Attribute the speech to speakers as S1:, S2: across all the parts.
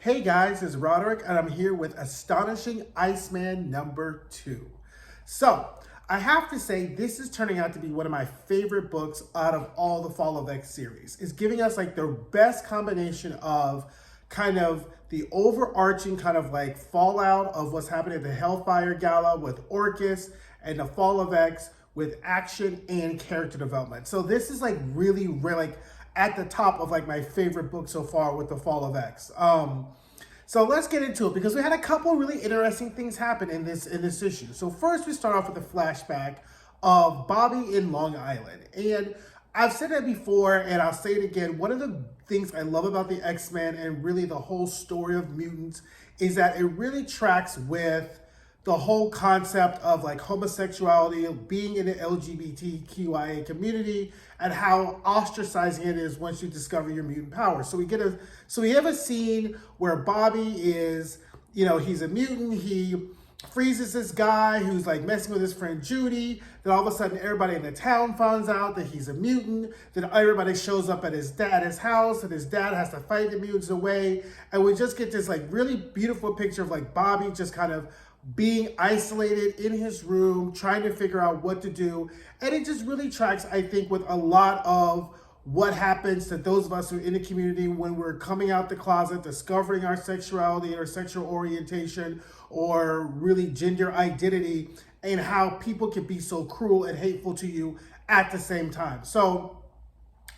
S1: Hey guys, it's Roderick and I'm here with Astonishing Iceman number 2. So, I have to say this is turning out to be one of my favorite books out of all the Fall of X series. It's giving us like the best combination of kind of the overarching kind of like fallout of what's happening at the Hellfire Gala with Orcus and the Fall of X with action and character development. So this is like really like at the top of like my favorite book so far with the Fall of X. So let's get into it because we had a couple really interesting things happen in this issue. So first we start off with a flashback of Bobby in Long Island. And I've said that before and I'll say it again. One of the things I love about the X-Men and really the whole story of mutants is that it really tracks with the whole concept of like homosexuality, being in the LGBTQIA community, and how ostracizing it is once you discover your mutant powers. So we have a scene where Bobby is, he's a mutant. He freezes this guy who's like messing with his friend Judy. Then all of a sudden everybody in the town finds out that he's a mutant. Then everybody shows up at his house and his dad has to fight the mutants away. And we just get this like really beautiful picture of like Bobby just kind of being isolated in his room, trying to figure out what to do. And it just really tracks, I think, with a lot of what happens to those of us who are in the community when we're coming out the closet, discovering our sexuality or sexual orientation or really gender identity, and how people can be so cruel and hateful to you at the same time. So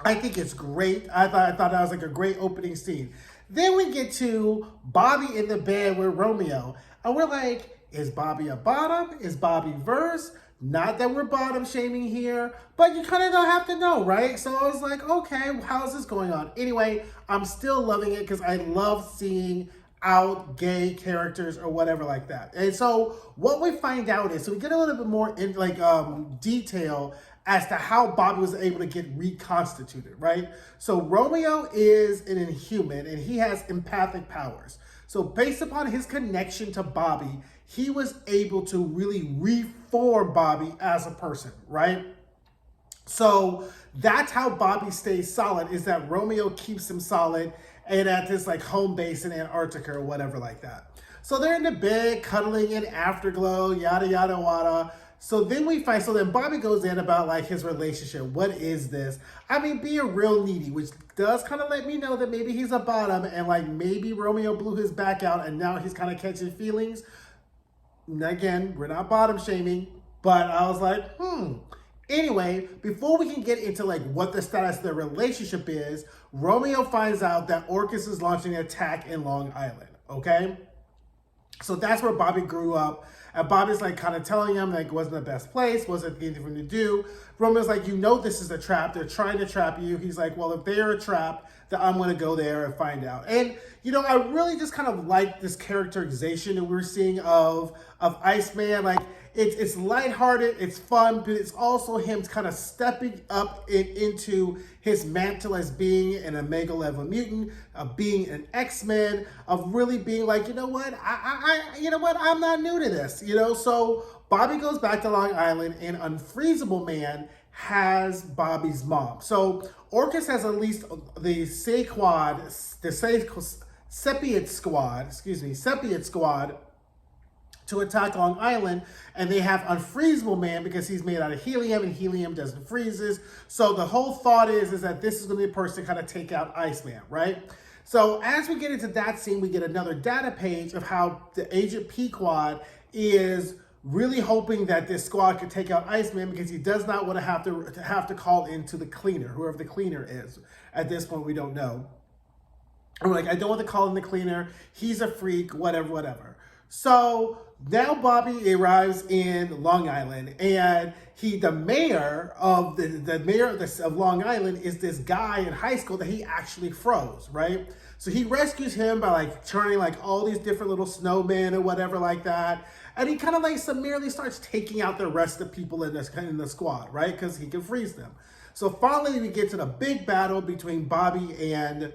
S1: I think it's great. I thought that was like a great opening scene. Then we get to Bobby in the bed with Romeo. And we're like, is Bobby a bottom? Is Bobby verse? Not that we're bottom shaming here, but you kind of don't have to know, right? So I was like, okay, how's this going on? Anyway, I'm still loving it because I love seeing out gay characters or whatever like that. And so what we find out is, so we get a little bit more in like detail as to how Bobby was able to get reconstituted, right? So Romeo is an Inhuman and he has empathic powers. So based upon his connection to Bobby, he was able to really reform Bobby as a person, right? So that's how Bobby stays solid, is that Romeo keeps him solid and at this like home base in Antarctica or whatever like that. So they're in the bed, cuddling in afterglow, yada, yada, yada. So then Bobby goes in about like his relationship. What is this? I mean, being real needy, which does kind of let me know that maybe he's a bottom and like maybe Romeo blew his back out and now he's kind of catching feelings. And again, we're not bottom shaming, but I was like, Anyway, before we can get into like what the status of their relationship is, Romeo finds out that Orcus is launching an attack in Long Island, okay? So that's where Bobby grew up. And Bobby's like kind of telling him like it wasn't the best place, wasn't anything for him to do. Romeo's like, this is a trap. They're trying to trap you. He's like, well, if they're a trap, then I'm going to go there and find out. And, I really just kind of like this characterization that we're seeing of Iceman. Like, it's lighthearted, it's fun, but it's also him kind of stepping up into his mantle as being an Omega level mutant, of being an X-Men, of really being like, I'm not new to this, So Bobby goes back to Long Island, and Unfreezable Man has Bobby's mom. So Orcus has at least the Sepiad Squad to attack Long Island, and they have Unfreezable Man because he's made out of helium, and helium doesn't freezes. So the whole thought is that this is going to be a person to kind of take out Iceman, right? So as we get into that scene, we get another data page of how the Agent Pequod is really hoping that this squad could take out Iceman because he does not want to have to call into the cleaner, whoever the cleaner is. At this point, we don't know. I'm like, I don't want to call in the cleaner. He's a freak, whatever. So now Bobby arrives in Long Island, and the mayor of Long Island is this guy in high school that he actually froze, right? So he rescues him by like turning like all these different little snowmen or whatever like that, and he kind of like summarily starts taking out the rest of the people in the squad, right? Because he can freeze them. So finally we get to the big battle between Bobby and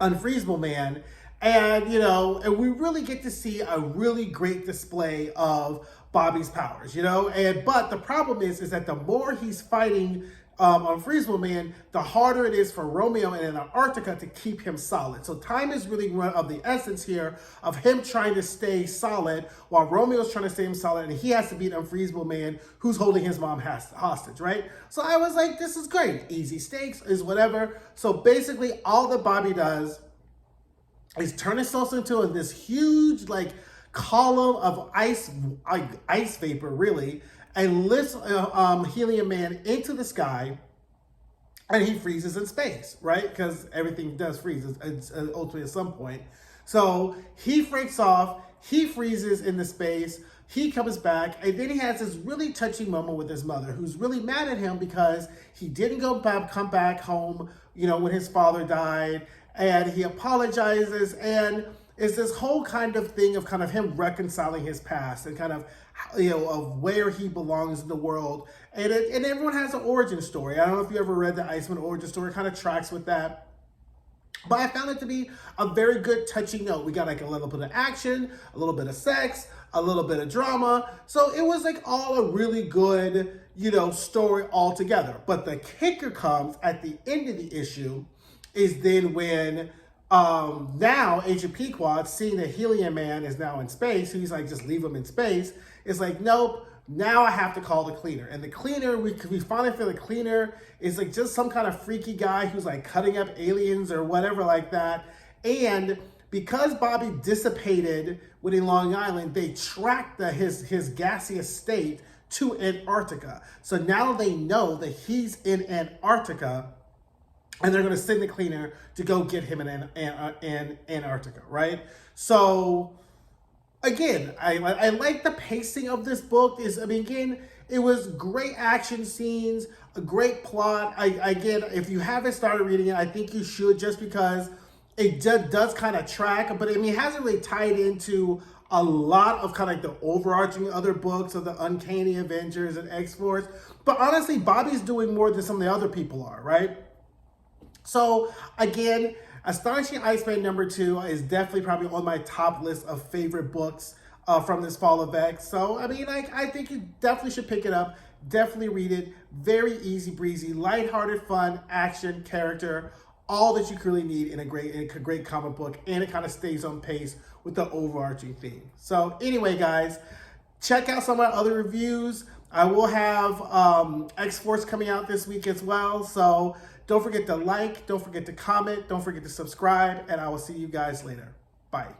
S1: Unfreezable Man. And, and we really get to see a really great display of Bobby's powers, but the problem is that the more he's fighting Unfreezable Man, the harder it is for Romeo in Antarctica to keep him solid. So time is really of the essence here of him trying to stay solid while Romeo's trying to stay him solid, and he has to beat Unfreezable Man who's holding his mom hostage, right? So I was like, this is great. Easy stakes is whatever. So basically all that Bobby does is turn himself into this huge like column of ice vapor, really, and lifts Helium Man into the sky, and he freezes in space, right? Because everything does freeze ultimately at some point. So he freaks off, he freezes into space, he comes back, and then he has this really touching moment with his mother, who's really mad at him because he didn't come back home, when his father died, and he apologizes, and it's this whole kind of thing of him reconciling his past and of where he belongs in the world. And everyone has an origin story. I don't know if you ever read the Iceman origin story, kind of tracks with that. But I found it to be a very good, touching note. We got like a little bit of action, a little bit of sex, a little bit of drama. So it was like all a really good, story altogether. But the kicker comes at the end of the issue is then when now Agent Pequod, seeing that Helium Man is now in space, he's like, just leave him in space. It's like, nope, now I have to call the cleaner. And the cleaner, we finally feel the cleaner is like just some kind of freaky guy who's like cutting up aliens or whatever like that. And because Bobby dissipated within Long Island, they tracked his gaseous state to Antarctica. So now they know that he's in Antarctica, and they're going to send the cleaner to go get him in Antarctica, right? So, again, I like the pacing of this book. Again, it was great action scenes, a great plot. Again, if you haven't started reading it, I think you should, just because it does kind of track. But, it hasn't really tied into a lot of kind of like the overarching other books of the Uncanny Avengers and X-Force. But honestly, Bobby's doing more than some of the other people are, right? So, again, Astonishing Iceman #2 is definitely probably on my top list of favorite books from this fall of X. So, I think you definitely should pick it up. Definitely read it. Very easy breezy, lighthearted, fun, action, character, all that you really need in a great comic book, and it kind of stays on pace with the overarching theme. So, anyway, guys, check out some of my other reviews. I will have X-Force coming out this week as well. So, don't forget to like, don't forget to comment, don't forget to subscribe, and I will see you guys later. Bye.